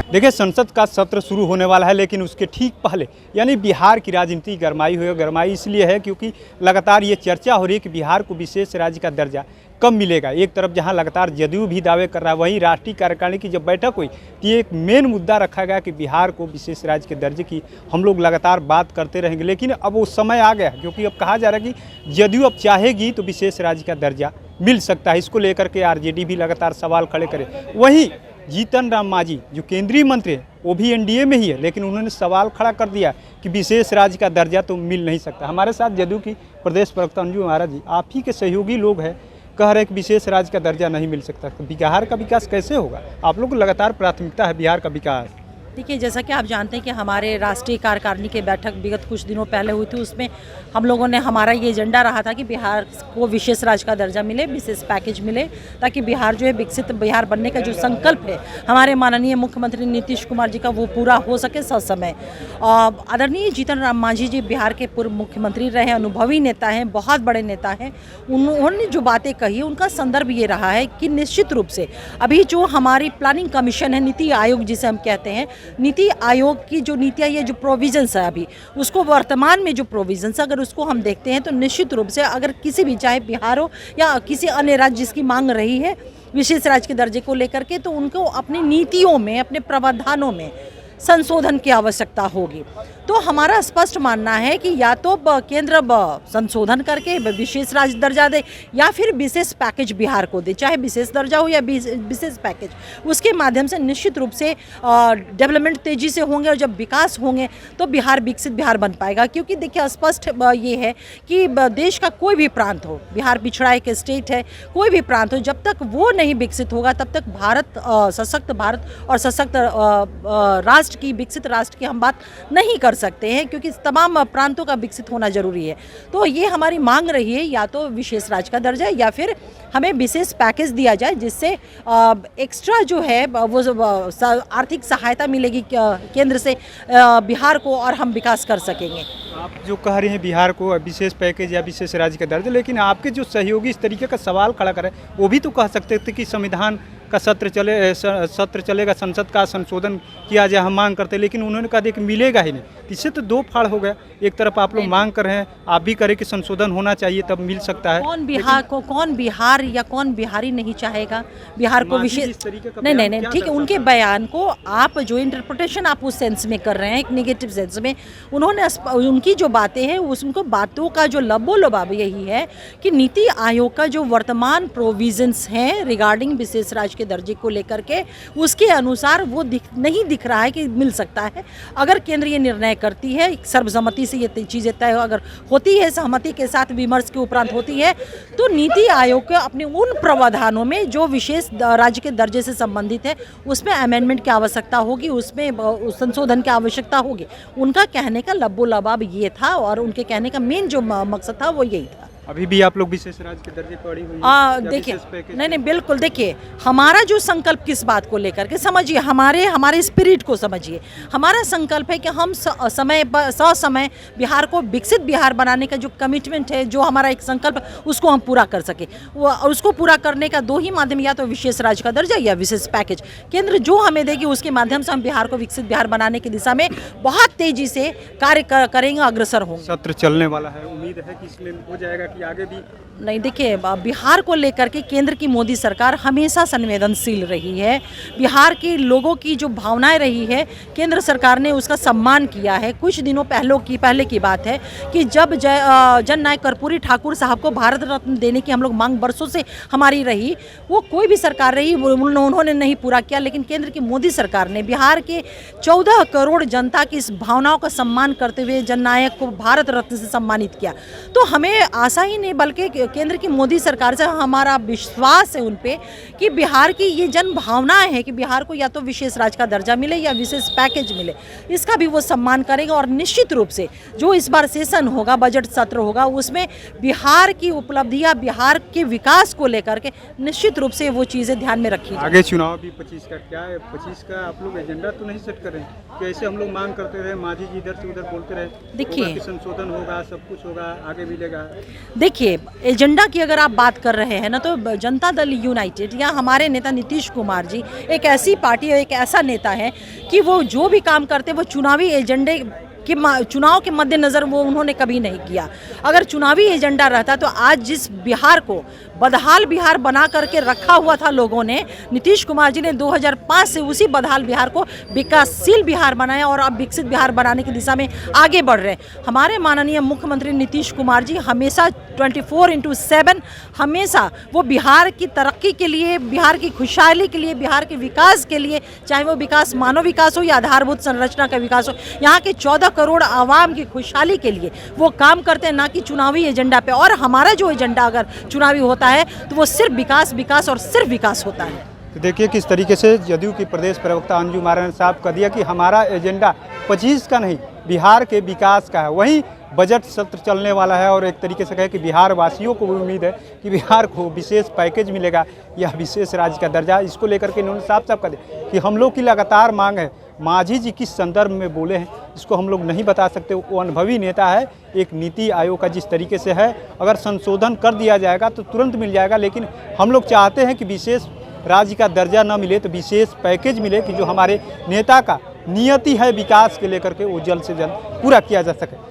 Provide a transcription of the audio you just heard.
देखिए, संसद का सत्र शुरू होने वाला है, लेकिन उसके ठीक पहले यानी बिहार की राजनीति गरमाई हुई है। गरमाई इसलिए है क्योंकि लगातार ये चर्चा हो रही है कि बिहार को विशेष राज्य का दर्जा कब मिलेगा। एक तरफ जहां लगातार जदयू भी दावे कर रहा है, वहीं राष्ट्रीय कार्यकारिणी की जब बैठक हुई तो ये एक मेन मुद्दा रखा गया कि बिहार को विशेष राज्य के दर्जे की हम लोग लगातार बात करते रहेंगे। लेकिन अब वो समय आ गया, क्योंकि अब कहा जा रहा है कि जदयू अब चाहेगी तो विशेष राज्य का दर्जा मिल सकता है। इसको लेकर के आरजेडी भी लगातार सवाल खड़े करे। वहीं जीतन राम मांझी जो केंद्रीय मंत्री है, वो भी एनडीए में ही है, लेकिन उन्होंने सवाल खड़ा कर दिया कि विशेष राज्य का दर्जा तो मिल नहीं सकता। हमारे साथ जदयू की प्रदेश प्रवक्ता अंजू महाराज जी, आप ही के सहयोगी लोग हैं, कह रहे हैं कि विशेष राज्य का दर्जा नहीं मिल सकता। तो बिहार का विकास कैसे होगा? आप लोग को लगातार प्राथमिकता है बिहार का विकास। देखिए, जैसा कि आप जानते हैं कि हमारे राष्ट्रीय कार्यकारिणी की बैठक विगत कुछ दिनों पहले हुई थी। उसमें हम लोगों ने, हमारा ये एजेंडा रहा था कि बिहार को विशेष राज्य का दर्जा मिले, विशेष पैकेज मिले, ताकि बिहार जो है विकसित बिहार बनने का जो संकल्प है हमारे माननीय मुख्यमंत्री नीतीश कुमार जी का, वो पूरा हो सके ससमय। आदरणीय जीतन राम मांझी जी बिहार के पूर्व मुख्यमंत्री रहे, अनुभवी नेता हैं, बहुत बड़े नेता हैं। उन्होंने जो बातें कही उनका संदर्भ ये रहा है कि निश्चित रूप से अभी जो हमारी प्लानिंग कमीशन है, नीति आयोग जिसे हम कहते हैं, नीति आयोग की जो नीतियाँ, ये जो प्रोविजंस है अभी, उसको वर्तमान में जो प्रोविजंस अगर उसको हम देखते हैं तो निश्चित रूप से अगर किसी भी, चाहे बिहार हो या किसी अन्य राज्य जिसकी मांग रही है विशेष राज्य के दर्जे को लेकर के, तो उनको अपनी नीतियों में, अपने प्रावधानों में संशोधन की आवश्यकता होगी। तो हमारा स्पष्ट मानना है कि या तो केंद्र संशोधन करके विशेष राज्य दर्जा दे या फिर विशेष पैकेज बिहार को दे, चाहे विशेष दर्जा हो या विशेष पैकेज। उसके माध्यम से निश्चित रूप से डेवलपमेंट तेजी से होंगे, और जब विकास होंगे तो बिहार विकसित बिहार बन पाएगा। क्योंकि देखिए, स्पष्ट ये है कि देश का कोई भी प्रांत हो, बिहार पिछड़ा एक स्टेट है, कोई भी प्रांत हो, जब तक वो नहीं विकसित होगा तब तक भारत, सशक्त भारत और सशक्त राष्ट्र की, विकसित राष्ट्र की हम बात नहीं कर सकते हैं, क्योंकि तमाम प्रांतों का विकसित होना जरूरी है। तो ये हमारी मांग रही है, या तो विशेष राज्य का दर्जा या फिर हमें विशेष पैकेज दिया जाए, जिससे एक्स्ट्रा जो है वो आर्थिक सहायता मिलेगी केंद्र से बिहार को, और हम विकास कर सकेंगे। आप जो कह रहे हैं बिहार को विशेष पैकेज या विशेष राज्य का दर्जा, लेकिन आपके जो सहयोगी इस तरीके का सवाल खड़ा करें, वो भी तो कह सकते थे कि संविधान का सत्र चलेगा, संसद का संशोधन किया जाए, हम मांग करते हैं। लेकिन उन्होंने कहा कि मिलेगा ही नहीं। इससे तो दो फाड़ हो गया। एक तरफ आप लोग मांग कर रहे हैं, आप भी करें कि संशोधन होना चाहिए तब मिल सकता है। कौन बिहार या कौन बिहारी नहीं चाहेगा बिहार को विशेष? नहीं, ठीक है, उनके बयान को आप जो इंटरप्रिटेशन आप उस सेंस में कर रहे हैं, एक नेगेटिव सेंस में, उन्होंने उनकी जो बातें हैं उनको बातों का जो लबोलबाब यही है कि नीति आयोग का जो वर्तमान प्रोविजंस हैं रिगार्डिंग विशेष राज्य के दर्जे को लेकर के, उसके अनुसार वो नहीं दिख रहा है कि मिल सकता है। अगर केंद्र ये निर्णय करती है, सर्वसम्मति से ये चीज़ें तय अगर होती है, सहमति के साथ विमर्श के उपरांत होती है, तो नीति आयोग के अपने उन प्रावधानों में जो विशेष राज्य के दर्जे से संबंधित है, उसमें अमेंडमेंट की आवश्यकता होगी, उसमें संशोधन की आवश्यकता होगी। उनका कहने का लबोलबाब ये था, और उनके कहने का मेन जो मकसद था वो यही था। अभी भी आप लोग विशेष राज्य के दर्जे पर अड़ी हुई हैं? देखिए, नहीं, बिल्कुल। देखिए, हमारा जो संकल्प किस बात को लेकर के, समझिए, हमारे स्पिरिट को समझिए। हमारा संकल्प है कि हम ससमय बिहार को विकसित बिहार बनाने का जो कमिटमेंट है, जो हमारा एक संकल्प, उसको हम पूरा कर सके। उसको पूरा करने का दो ही माध्यम, या तो विशेष राज्य का दर्जा या विशेष पैकेज। केंद्र जो हमें देगी उसके माध्यम से हम बिहार को विकसित बिहार बनाने की दिशा में बहुत तेजी से कार्य करेंगे, अग्रसर होंगे। सत्र चलने वाला है, उम्मीद है कि इसमें हो जाएगा कि आगे भी? नहीं, देखिए, बिहार को लेकर के केंद्र की मोदी सरकार हमेशा संवेदनशील रही है। बिहार के लोगों की जो भावनाएं रही है, केंद्र सरकार ने उसका सम्मान किया है। कुछ दिनों पहले की बात है कि जब जननायक कर्पूरी ठाकुर साहब को भारत रत्न देने की हम लोग मांग बरसों से हमारी रही, वो कोई भी सरकार रही, उन्होंने नहीं पूरा किया। लेकिन केंद्र की मोदी सरकार ने बिहार के 14 करोड़ जनता की इस भावनाओं का सम्मान करते हुए जननायक को भारत रत्न से सम्मानित किया। तो हमें आशा ही नहीं, बल्कि केंद्र की मोदी सरकार से हमारा विश्वास है उन पे कि बिहार की ये जन भावनाएं है कि बिहार को या तो विशेष राज्य का दर्जा मिले या विशेष पैकेज मिले, इसका भी वो सम्मान करेगा। और निश्चित रूप से जो इस बार सेशन होगा, बजट सत्र होगा, उसमें बिहार की उपलब्धियां, बिहार के विकास को लेकर के निश्चित रूप से वो चीज़ें ध्यान में रखी। आगे चुनाव भी 25 का क्या है? 25 का आप लोग एजेंडा तो नहीं सेट कर रहे हैं? कैसे हम लोग मांग करते रहे, मांझी जी इधर से उधर बोलते रहे, देखिए संशोधन होगा, सब कुछ होगा, आगे मिलेगा। देखिए, एजेंडा की अगर आप बात कर रहे हैं ना, तो जनता दल यूनाइटेड या हमारे नेता नीतीश कुमार जी एक ऐसी पार्टी है, एक ऐसा नेता है कि वो जो भी काम करते हैं वो चुनावी एजेंडे कि चुनाव के मद्देनज़र वो उन्होंने कभी नहीं किया। अगर चुनावी एजेंडा रहता तो आज जिस बिहार को बदहाल बिहार बना करके रखा हुआ था लोगों ने, नीतीश कुमार जी ने 2005 से उसी बदहाल बिहार को विकासशील बिहार बनाया और अब विकसित बिहार बनाने की दिशा में आगे बढ़ रहे हैं। हमारे माननीय मुख्यमंत्री नीतीश कुमार जी हमेशा 24/7 हमेशा वो बिहार की तरक्की के लिए, बिहार की खुशहाली के लिए, बिहार के विकास के लिए, चाहे वो विकास मानव विकास हो या आधारभूत संरचना का विकास हो, यहाँ के 14 करोड़ आवाम की खुशहाली के लिए वो काम करते हैं, ना कि चुनावी एजेंडा पे। और हमारा जो एजेंडा अगर चुनावी होता है तो वो सिर्फ विकास, विकास और सिर्फ विकास होता है। तो देखिए किस तरीके से जदयू की प्रदेश प्रवक्ता अंजू मारन साहब कह दिया कि हमारा एजेंडा 25 का नहीं, बिहार के विकास का है। वहीं बजट सत्र चलने वाला है और एक तरीके से कहे कि बिहार वासियों को भी उम्मीद है कि बिहार को विशेष पैकेज मिलेगा या विशेष राज्य का दर्जा। इसको लेकर के इन्होंने साफ साफ कह दिया कि हम लोग की लगातार मांग है। मांझी जी किस संदर्भ में बोले हैं इसको हम लोग नहीं बता सकते, वो अनुभवी नेता है। एक नीति आयोग का जिस तरीके से है, अगर संशोधन कर दिया जाएगा तो तुरंत मिल जाएगा, लेकिन हम लोग चाहते हैं कि विशेष राज्य का दर्जा न मिले तो विशेष पैकेज मिले कि जो हमारे नेता का नियति है विकास के लेकर के वो जल्द से जल्द पूरा किया जा सके।